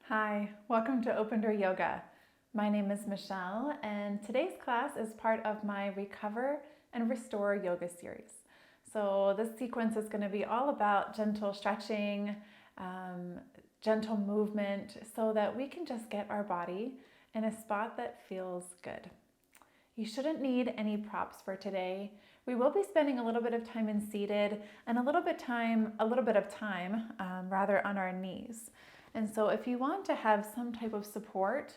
Hi, welcome to Open Door Yoga. My name is Michelle, and today's class is part of my Recover and Restore Yoga series. So this sequence is going to be all about gentle stretching, gentle movement, so that we can just get our body in a spot that feels good. You shouldn't need any props for today. We will be spending a little bit of time in seated and a little bit of time on our knees. And so if you want to have some type of support,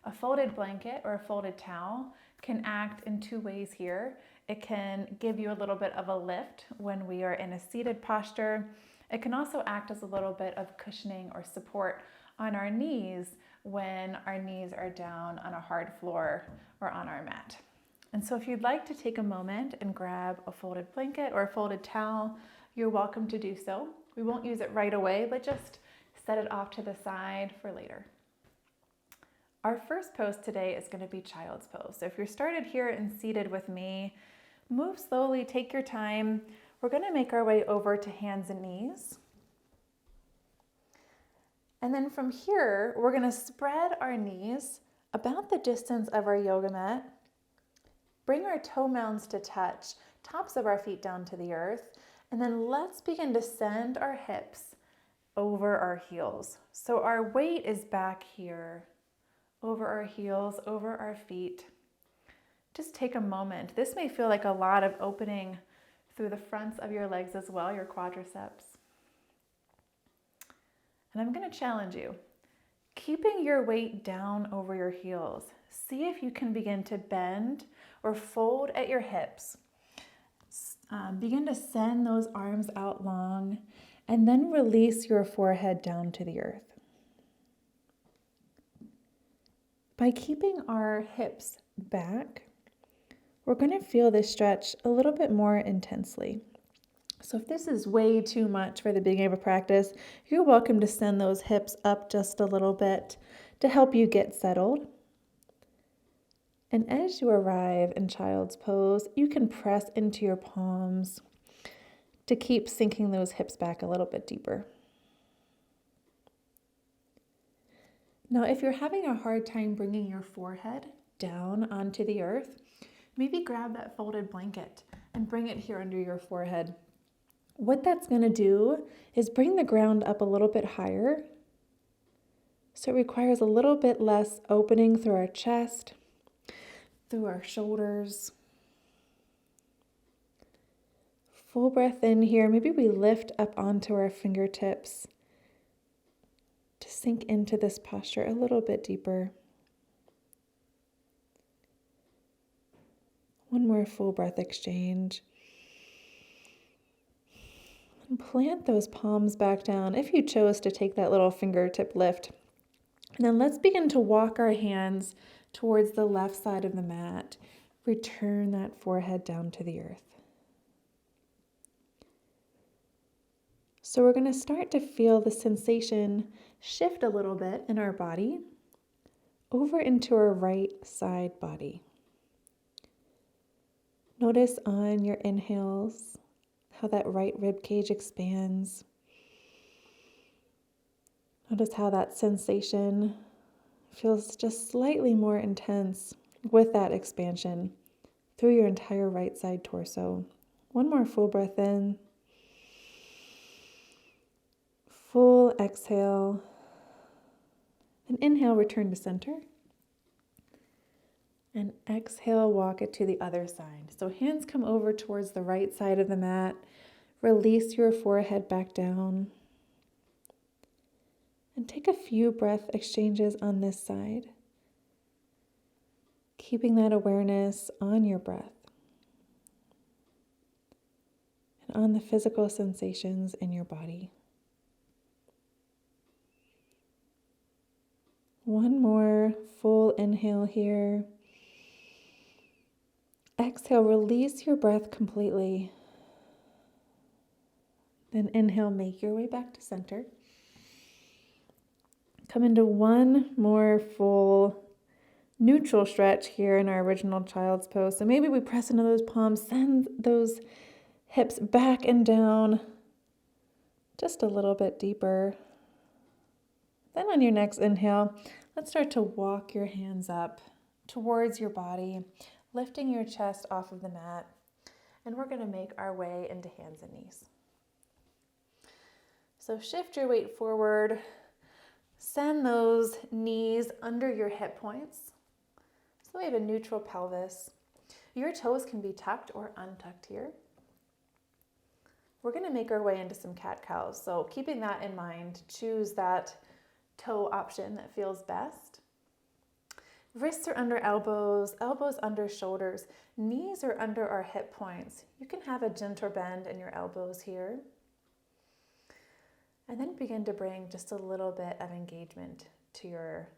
a folded blanket or a folded towel can act in two ways here. It can give you a little bit of a lift when we are in a seated posture. It can also act as a little bit of cushioning or support on our knees when our knees are down on a hard floor or on our mat. And so if you'd like to take a moment and grab a folded blanket or a folded towel, you're welcome to do so. We won't use it right away, but just set it off to the side for later. Our first pose today is going to be child's pose. So if you're started here and seated with me, move slowly, take your time. We're going to make our way over to hands and knees. And then from here, we're going to spread our knees about the distance of our yoga mat. Bring our toe mounds to touch, tops of our feet down to the earth. And then let's begin to send our hips over our heels. So our weight is back here, over our heels, over our feet. Just take a moment. This may feel like a lot of opening through the fronts of your legs as well, your quadriceps. And I'm going to challenge you. Keeping your weight down over your heels, see if you can begin to bend or fold at your hips. Begin to send those arms out long, and then release your forehead down to the earth. By keeping our hips back, we're going to feel this stretch a little bit more intensely. So if this is way too much for the beginning of a practice, you're welcome to send those hips up just a little bit to help you get settled. And as you arrive in child's pose, you can press into your palms to keep sinking those hips back a little bit deeper. Now, if you're having a hard time bringing your forehead down onto the earth, maybe grab that folded blanket and bring it here under your forehead. What that's going to do is bring the ground up a little bit higher. So it requires a little bit less opening through our chest, through our shoulders. Full breath in here. Maybe we lift up onto our fingertips to sink into this posture a little bit deeper. One more full breath exchange. And plant those palms back down if you chose to take that little fingertip lift. And then let's begin to walk our hands towards the left side of the mat. Return that forehead down to the earth. So we're going to start to feel the sensation shift a little bit in our body over into our right side body. Notice on your inhales how that right rib cage expands. Notice how that sensation feels just slightly more intense with that expansion through your entire right side torso. One more full breath in. Full exhale. And inhale, return to center. And exhale, walk it to the other side. So hands come over towards the right side of the mat. Release your forehead back down. And take a few breath exchanges on this side. Keeping that awareness on your breath and on the physical sensations in your body. One more full inhale here. Exhale, release your breath completely. Then inhale, make your way back to center. Come into one more full neutral stretch here in our original child's pose. So maybe we press into those palms, send those hips back and down just a little bit deeper. Then on your next inhale, let's start to walk your hands up towards your body, lifting your chest off of the mat. And we're going to make our way into hands and knees. So shift your weight forward. Send those knees under your hip points. So we have a neutral pelvis. Your toes can be tucked or untucked here. We're going to make our way into some cat-cows. So keeping that in mind, choose that toe option that feels best. Wrists are under elbows, elbows under shoulders, knees are under our hip points. You can have a gentle bend in your elbows here. And then begin to bring just a little bit of engagement to your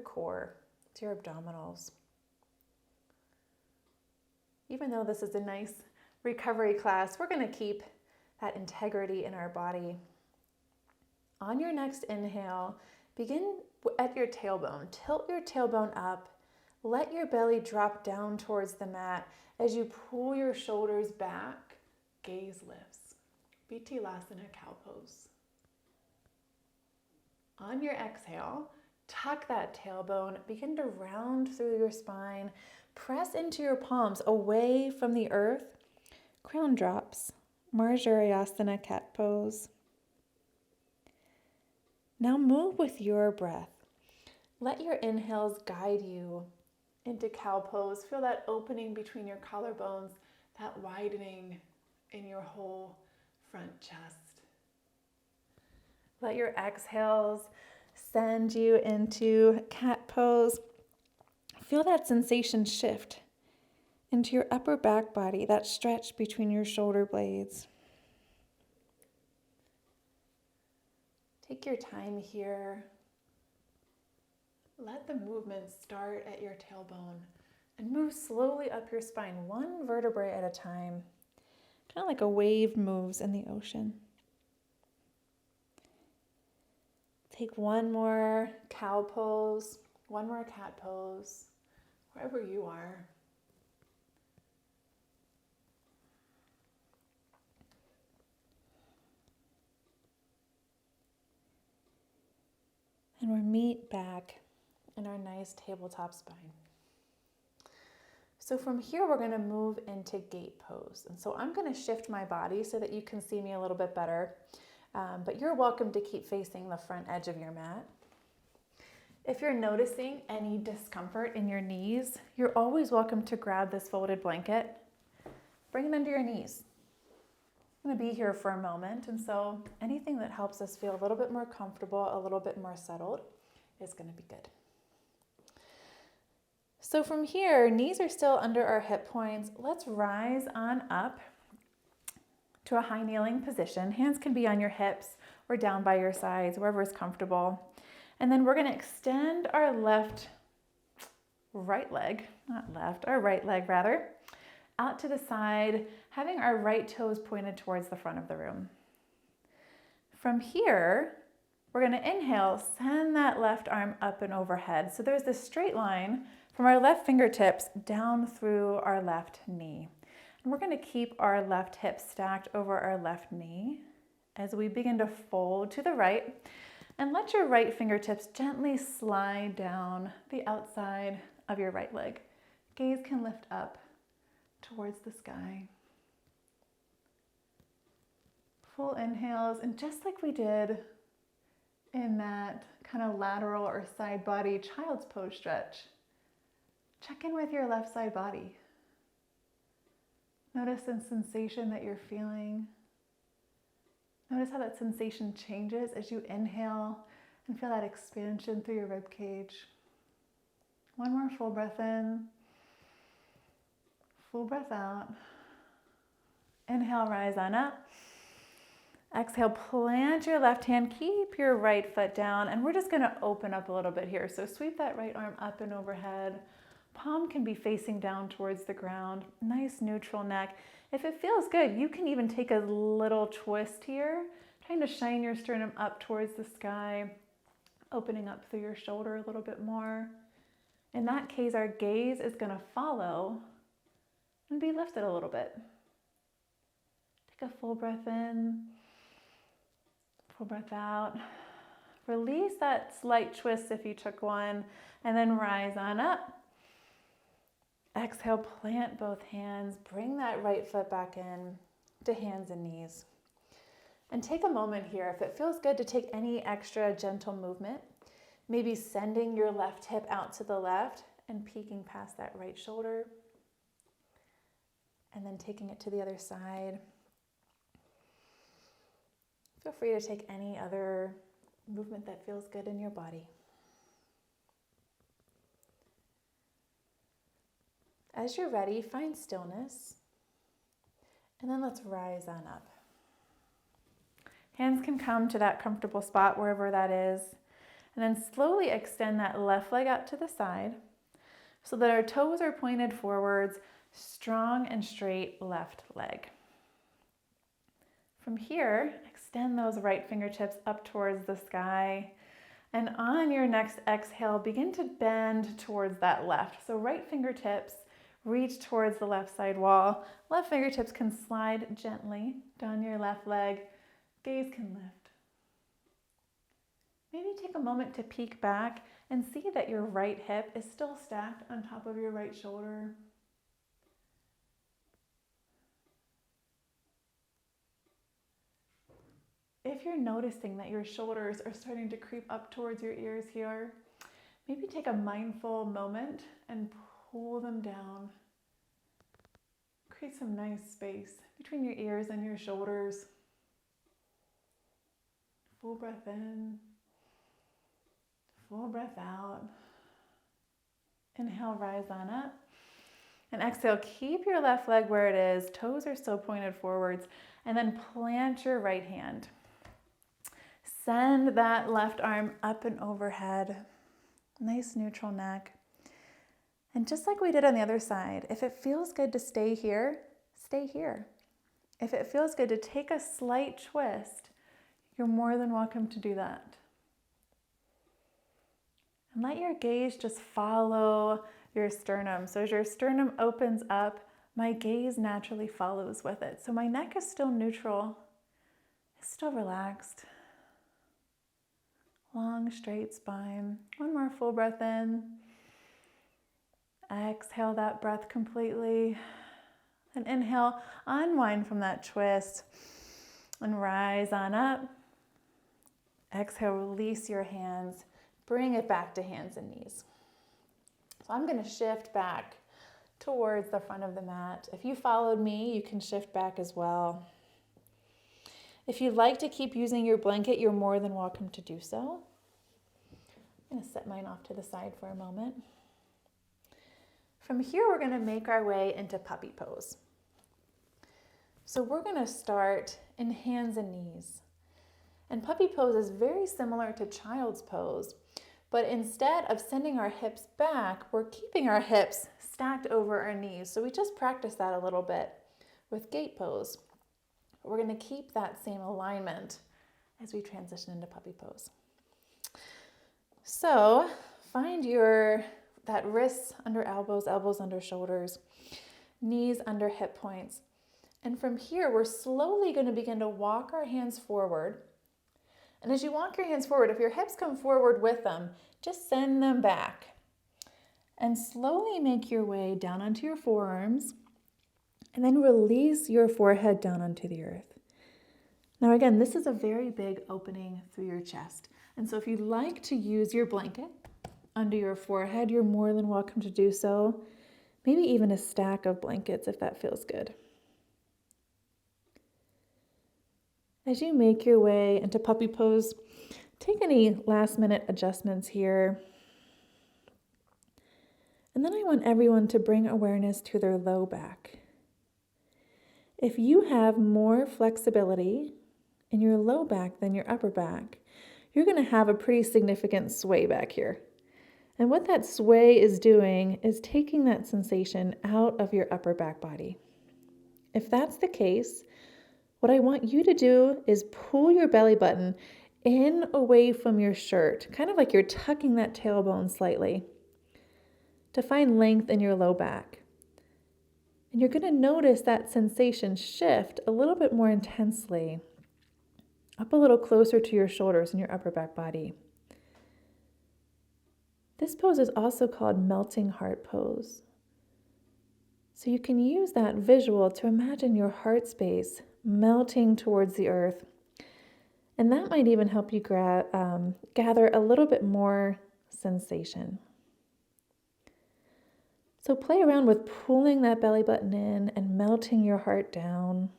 core, to your abdominals. Even though this is a nice recovery class, we're going to keep that integrity in our body. On your next inhale, begin at your tailbone. Tilt your tailbone up. Let your belly drop down towards the mat. As you pull your shoulders back, gaze lifts. Uttanasana cow pose. On your exhale, tuck that tailbone. Begin to round through your spine. Press into your palms away from the earth. Crown drops. Marjarayasana cat pose. Now move with your breath. Let your inhales guide you into cow pose. Feel that opening between your collarbones, that widening in your whole front chest. Let your exhales send you into cat pose. Feel that sensation shift into your upper back body, that stretch between your shoulder blades. Take your time here. Let the movement start at your tailbone and move slowly up your spine, one vertebrae at a time, kind of like a wave moves in the ocean. Take one more cow pose, one more cat pose, wherever you are. And we'll meet back in our nice tabletop spine. So from here, we're going to move into gate pose. And so I'm going to shift my body so that you can see me a little bit better. But you're welcome to keep facing the front edge of your mat. If you're noticing any discomfort in your knees, you're always welcome to grab this folded blanket. Bring it under your knees. I'm going to be here for a moment, and so anything that helps us feel a little bit more comfortable, a little bit more settled is going to be good. So from here, knees are still under our hip points. Let's rise on up to a high kneeling position. Hands can be on your hips or down by your sides, wherever is comfortable. And then we're going to extend our right leg out to the side, having our right toes pointed towards the front of the room. From here, we're going to inhale, send that left arm up and overhead. So there's this straight line from our left fingertips down through our left knee. And we're going to keep our left hip stacked over our left knee as we begin to fold to the right. And let your right fingertips gently slide down the outside of your right leg. Gaze can lift up towards the sky. Full inhales, and just like we did in that kind of lateral or side body child's pose stretch, check in with your left side body. Notice the sensation that you're feeling. Notice how that sensation changes as you inhale and feel that expansion through your rib cage. One more full breath in. Full breath out. Inhale, rise on up. Exhale, plant your left hand, keep your right foot down, and we're just going to open up a little bit here. So sweep that right arm up and overhead. Palm can be facing down towards the ground. Nice neutral neck. If it feels good, you can even take a little twist here, trying to shine your sternum up towards the sky, opening up through your shoulder a little bit more. In that case, our gaze is going to follow and be lifted a little bit. Take a full breath in, full breath out. Release that slight twist if you took one, and then rise on up. Exhale, plant both hands. Bring that right foot back in to hands and knees. And take a moment here, if it feels good, to take any extra gentle movement. Maybe sending your left hip out to the left and peeking past that right shoulder. And then taking it to the other side. Feel free to take any other movement that feels good in your body. As you're ready, find stillness. And then let's rise on up. Hands can come to that comfortable spot, wherever that is. And then slowly extend that left leg out to the side so that our toes are pointed forwards, strong and straight left leg. From here, extend those right fingertips up towards the sky. And on your next exhale, begin to bend towards that left. So right fingertips reach towards the left side wall. Left fingertips can slide gently down your left leg. Gaze can lift. Maybe take a moment to peek back and see that your right hip is still stacked on top of your right shoulder. If you're noticing that your shoulders are starting to creep up towards your ears here, maybe take a mindful moment and pull them down. Create some nice space between your ears and your shoulders. Full breath in. Full breath out. Inhale, rise on up. And exhale, keep your left leg where it is. Toes are still pointed forwards. And then plant your right hand. Send that left arm up and overhead. Nice neutral neck. And just like we did on the other side, if it feels good to stay here, stay here. If it feels good to take a slight twist, you're more than welcome to do that. And let your gaze just follow your sternum. So as your sternum opens up, my gaze naturally follows with it. So my neck is still neutral. It's still relaxed. Long, straight spine. One more full breath in. Exhale that breath completely. And inhale, unwind from that twist. And rise on up. Exhale, release your hands. Bring it back to hands and knees. So I'm going to shift back towards the front of the mat. If you followed me, you can shift back as well. If you'd like to keep using your blanket, you're more than welcome to do so. I'm going to set mine off to the side for a moment. From here, we're going to make our way into puppy pose. So we're going to start in hands and knees. And puppy pose is very similar to child's pose, but instead of sending our hips back, we're keeping our hips stacked over our knees. So we just practiced that a little bit with gate pose. But we're going to keep that same alignment as we transition into puppy pose. So find that wrists under elbows, elbows under shoulders, knees under hip points. And from here, we're slowly going to begin to walk our hands forward. And as you walk your hands forward, if your hips come forward with them, just send them back. And slowly make your way down onto your forearms. And then release your forehead down onto the earth. Now again, this is a very big opening through your chest. And so if you'd like to use your blanket under your forehead, you're more than welcome to do so. Maybe even a stack of blankets if that feels good. As you make your way into puppy pose, take any last minute adjustments here. And then I want everyone to bring awareness to their low back. If you have more flexibility in your low back than your upper back, you're going to have a pretty significant sway back here. And what that sway is doing is taking that sensation out of your upper back body. If that's the case, what I want you to do is pull your belly button in away from your shirt, kind of like you're tucking that tailbone slightly to find length in your low back. And you're going to notice that sensation shift a little bit more intensely up a little closer to your shoulders and your upper back body. This pose is also called melting heart pose. So you can use that visual to imagine your heart space melting towards the earth. And that might even help you gather a little bit more sensation. So play around with pulling that belly button in and melting your heart down.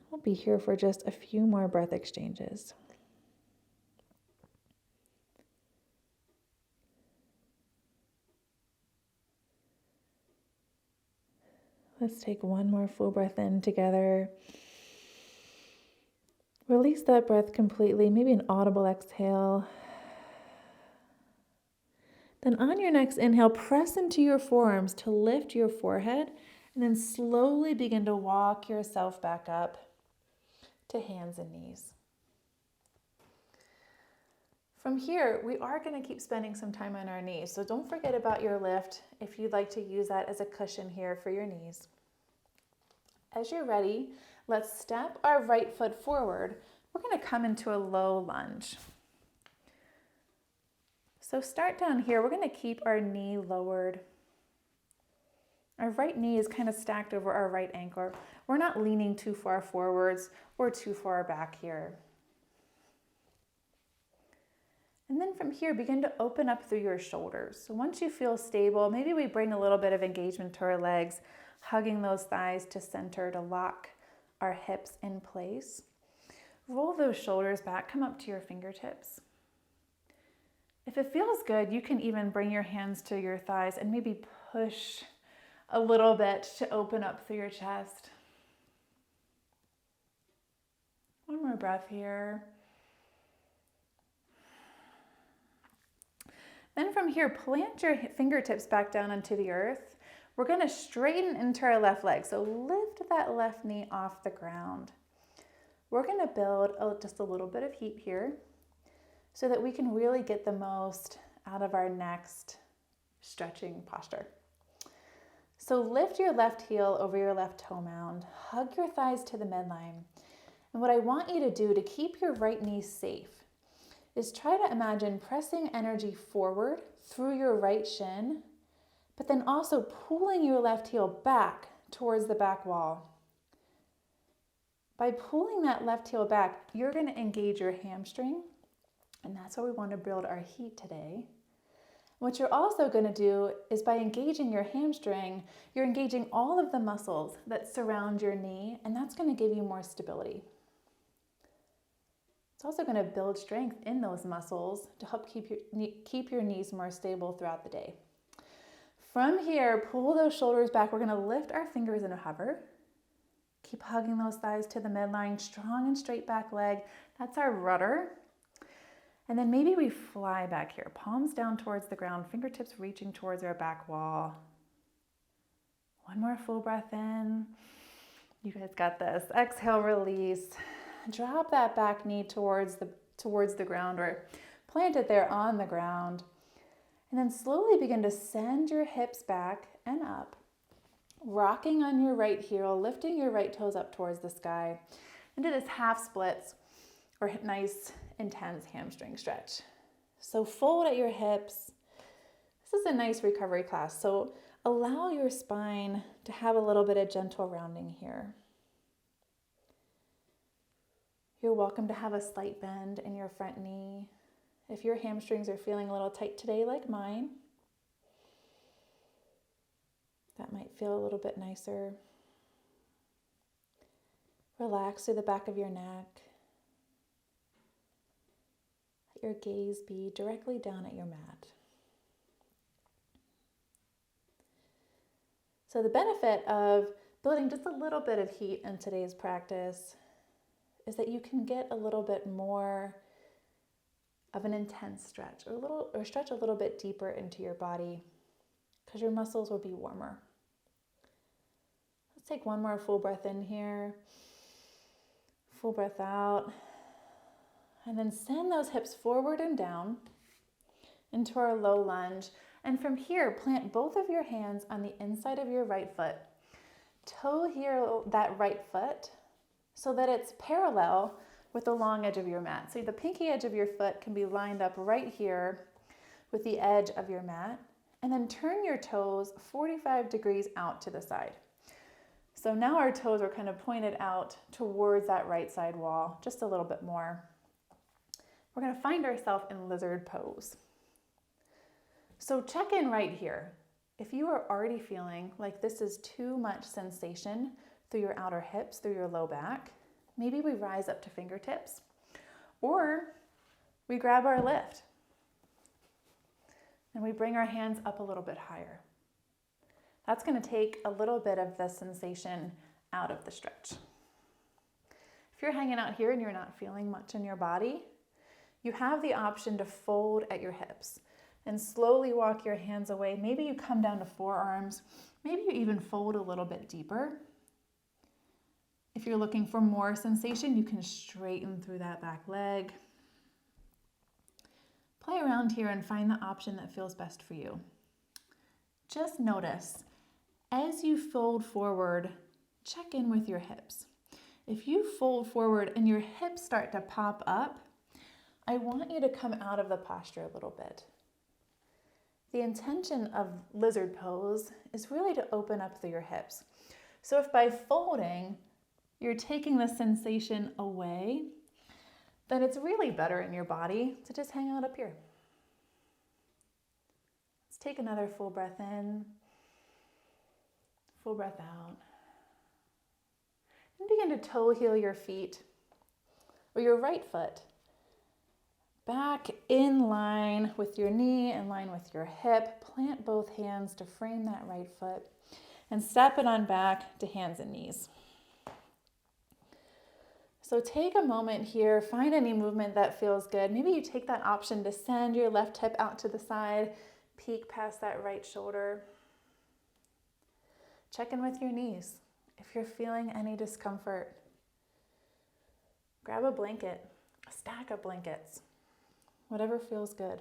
We'll be here for just a few more breath exchanges. Let's take one more full breath in together. Release that breath completely, maybe an audible exhale. Then on your next inhale, press into your forearms to lift your forehead, and then slowly begin to walk yourself back up to hands and knees. From here, we are going to keep spending some time on our knees, so don't forget about your lift if you'd like to use that as a cushion here for your knees. As you're ready, let's step our right foot forward. We're going to come into a low lunge. So start down here. We're going to keep our knee lowered. Our right knee is kind of stacked over our right ankle. We're not leaning too far forwards or too far back here. And then from here, begin to open up through your shoulders. So once you feel stable, maybe we bring a little bit of engagement to our legs, hugging those thighs to center to lock our hips in place. Roll those shoulders back, come up to your fingertips. If it feels good, you can even bring your hands to your thighs and maybe push a little bit to open up through your chest. One more breath here. Then from here, plant your fingertips back down onto the earth. We're going to straighten into our left leg. So lift that left knee off the ground. We're going to build just a little bit of heat here so that we can really get the most out of our next stretching posture. So lift your left heel over your left toe mound. Hug your thighs to the midline. And what I want you to do to keep your right knee safe is try to imagine pressing energy forward through your right shin, but then also pulling your left heel back towards the back wall. By pulling that left heel back, you're going to engage your hamstring, and that's where we want to build our heat today. What you're also going to do is by engaging your hamstring, you're engaging all of the muscles that surround your knee, and that's going to give you more stability. It's also going to build strength in those muscles to help keep your knees more stable throughout the day. From here, pull those shoulders back. We're going to lift our fingers in a hover. Keep hugging those thighs to the midline, strong and straight back leg. That's our rudder. And then maybe we fly back here, palms down towards the ground, fingertips reaching towards our back wall. One more full breath in. You guys got this. Exhale, release. Drop that back knee towards the ground or plant it there on the ground. And then slowly begin to send your hips back and up, rocking on your right heel, lifting your right toes up towards the sky. Into this half splits or nice intense hamstring stretch. So fold at your hips. This is a nice recovery class. So allow your spine to have a little bit of gentle rounding here. You're welcome to have a slight bend in your front knee. If your hamstrings are feeling a little tight today, like mine, that might feel a little bit nicer. Relax through the back of your neck. Let your gaze be directly down at your mat. So the benefit of building just a little bit of heat in today's practice is that you can get a little bit more of an intense stretch or stretch a little bit deeper into your body because your muscles will be warmer. Let's take one more full breath in here. Full breath out. And then send those hips forward and down into our low lunge. And from here, plant both of your hands on the inside of your right foot. Toe heel that right foot so that it's parallel with the long edge of your mat. So the pinky edge of your foot can be lined up right here with the edge of your mat, and then turn your toes 45 degrees out to the side. So now our toes are kind of pointed out towards that right side wall, just a little bit more. We're going to find ourselves in lizard pose. So check in right here. If you are already feeling like this is too much sensation through your outer hips, through your low back, maybe we rise up to fingertips, or we grab our lift and we bring our hands up a little bit higher. That's going to take a little bit of the sensation out of the stretch. If you're hanging out here and you're not feeling much in your body, you have the option to fold at your hips and slowly walk your hands away. Maybe you come down to forearms. Maybe you even fold a little bit deeper. If you're looking for more sensation, you can straighten through that back leg. Play around here and find the option that feels best for you. Just notice, as you fold forward, check in with your hips. If you fold forward and your hips start to pop up, I want you to come out of the posture a little bit. The intention of lizard pose is really to open up through your hips. So if by folding, you're taking the sensation away, then it's really better in your body to just hang out up here. Let's take another full breath in, full breath out. And begin to toe heel your feet or your right foot back in line with your knee, in line with your hip. Plant both hands to frame that right foot and step it on back to hands and knees. So take a moment here, find any movement that feels good. Maybe you take that option to send your left hip out to the side, peek past that right shoulder. Check in with your knees. If you're feeling any discomfort, grab a blanket, a stack of blankets, whatever feels good.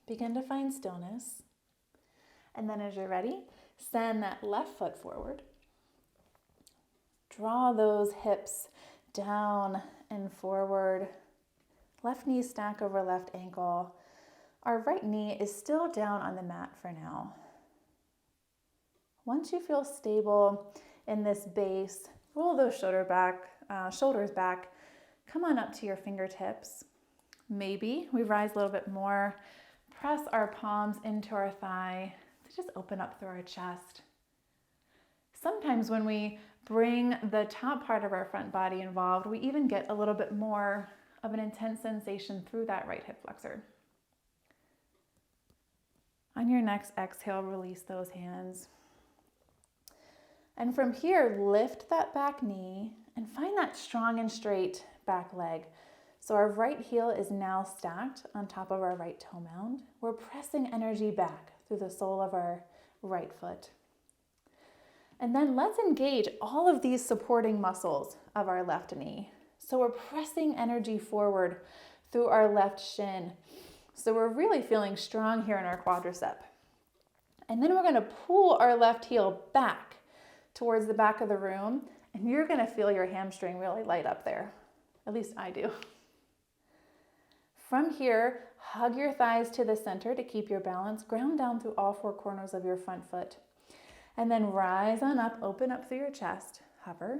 Begin to find stillness. And then as you're ready, send that left foot forward. Draw those hips down and forward. Left knee stack over left ankle. Our right knee is still down on the mat for now. Once you feel stable in this base, roll those shoulders back. Come on up to your fingertips. Maybe we rise a little bit more. Press our palms into our thigh to just open up through our chest. Sometimes when we bring the top part of our front body involved, we even get a little bit more of an intense sensation through that right hip flexor. On your next exhale, release those hands. And from here, lift that back knee and find that strong and straight back leg. So our right heel is now stacked on top of our right toe mound. We're pressing energy back through the sole of our right foot. And then let's engage all of these supporting muscles of our left knee. So we're pressing energy forward through our left shin. So we're really feeling strong here in our quadricep. And then we're going to pull our left heel back towards the back of the room, and you're going to feel your hamstring really light up there. At least I do. From here, hug your thighs to the center to keep your balance. Ground down through all four corners of your front foot. And then rise on up, open up through your chest, hover.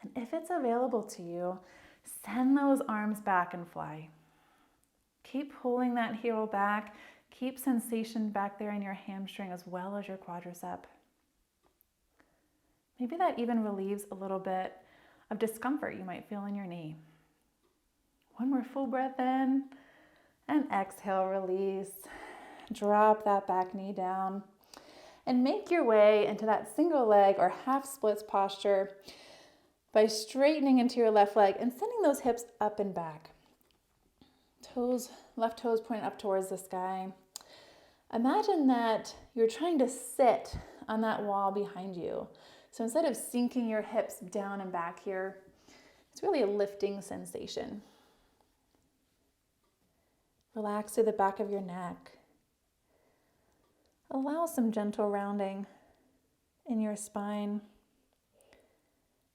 And if it's available to you, send those arms back and fly. Keep pulling that heel back. Keep sensation back there in your hamstring as well as your quadricep. Maybe that even relieves a little bit of discomfort you might feel in your knee. One more full breath in and exhale, release. Drop that back knee down and make your way into that single leg or half splits posture by straightening into your left leg and sending those hips up and back. Left toes pointing up towards the sky. Imagine that you're trying to sit on that wall behind you. So instead of sinking your hips down and back here, it's really a lifting sensation. Relax through the back of your neck. Allow some gentle rounding in your spine.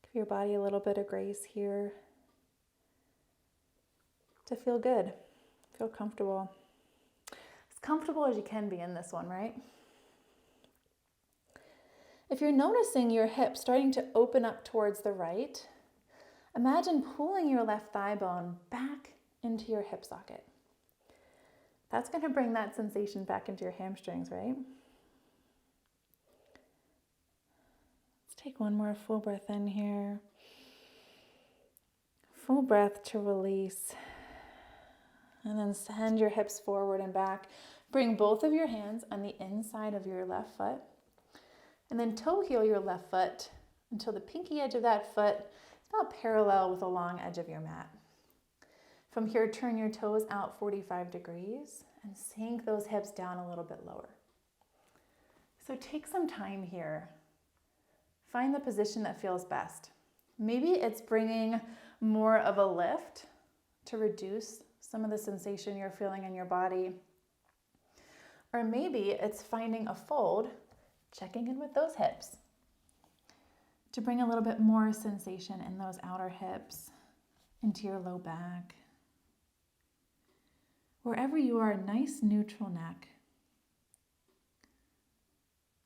Give your body a little bit of grace here to feel good, feel comfortable. As comfortable as you can be in this one, right? If you're noticing your hips starting to open up towards the right, imagine pulling your left thigh bone back into your hip socket. That's going to bring that sensation back into your hamstrings, right? Let's take one more full breath in here. Full breath to release. And then send your hips forward and back. Bring both of your hands on the inside of your left foot. And then toe heel your left foot until the pinky edge of that foot is about parallel with the long edge of your mat. From here, turn your toes out 45 degrees and sink those hips down a little bit lower. So take some time here. Find the position that feels best. Maybe it's bringing more of a lift to reduce some of the sensation you're feeling in your body. Or maybe it's finding a fold, checking in with those hips to bring a little bit more sensation in those outer hips, into your low back. Wherever you are, nice neutral neck.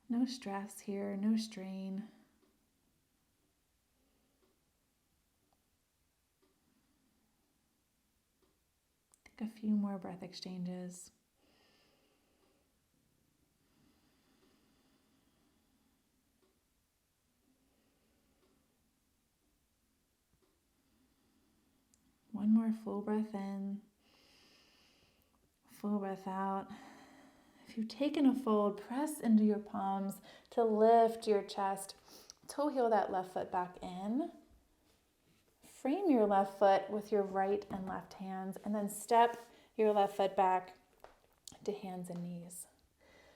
No stress here, no strain. Take a few more breath exchanges. One more full breath in, full breath out. If you've taken a fold, press into your palms to lift your chest. Toe heel that left foot back in. Frame your left foot with your right and left hands, and then step your left foot back to hands and knees.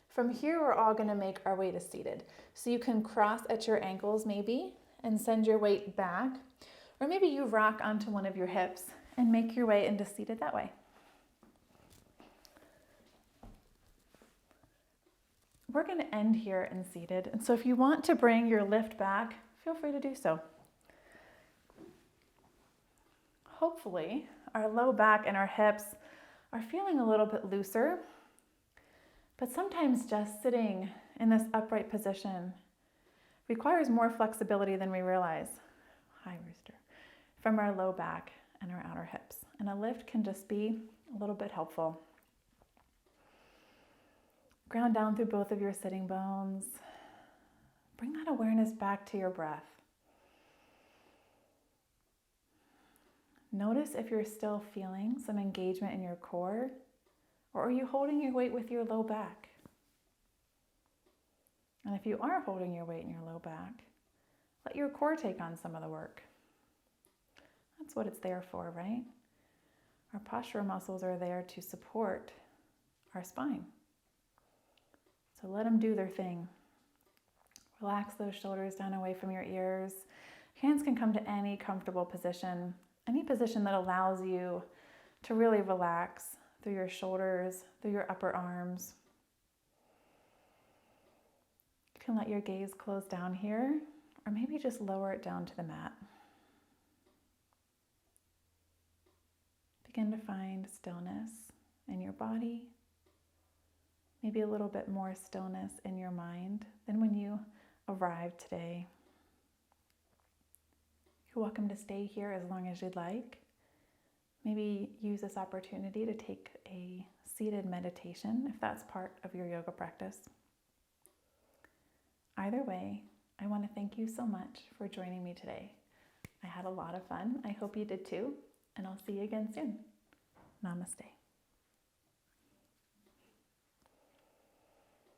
From here, we're all going to make our way to seated. So you can cross at your ankles maybe and send your weight back. Or maybe you rock onto one of your hips and make your way into seated that way. We're going to end here in seated. And so if you want to bring your lift back, feel free to do so. Hopefully, our low back and our hips are feeling a little bit looser. But sometimes just sitting in this upright position requires more flexibility than we realize. Hi, Rooster. From our low back and our outer hips. And a lift can just be a little bit helpful. Ground down through both of your sitting bones. Bring that awareness back to your breath. Notice if you're still feeling some engagement in your core, or are you holding your weight with your low back? And if you are holding your weight in your low back, let your core take on some of the work. That's what it's there for, right? Our postural muscles are there to support our spine. So let them do their thing. Relax those shoulders down away from your ears. Hands can come to any comfortable position, any position that allows you to really relax through your shoulders, through your upper arms. You can let your gaze close down here, or maybe just lower it down to the mat. Begin to find stillness in your body, maybe a little bit more stillness in your mind than when you arrived today. You're welcome to stay here as long as you'd like. Maybe use this opportunity to take a seated meditation if that's part of your yoga practice. Either way, I want to thank you so much for joining me today. I had a lot of fun. I hope you did too, and I'll see you again soon. Namaste.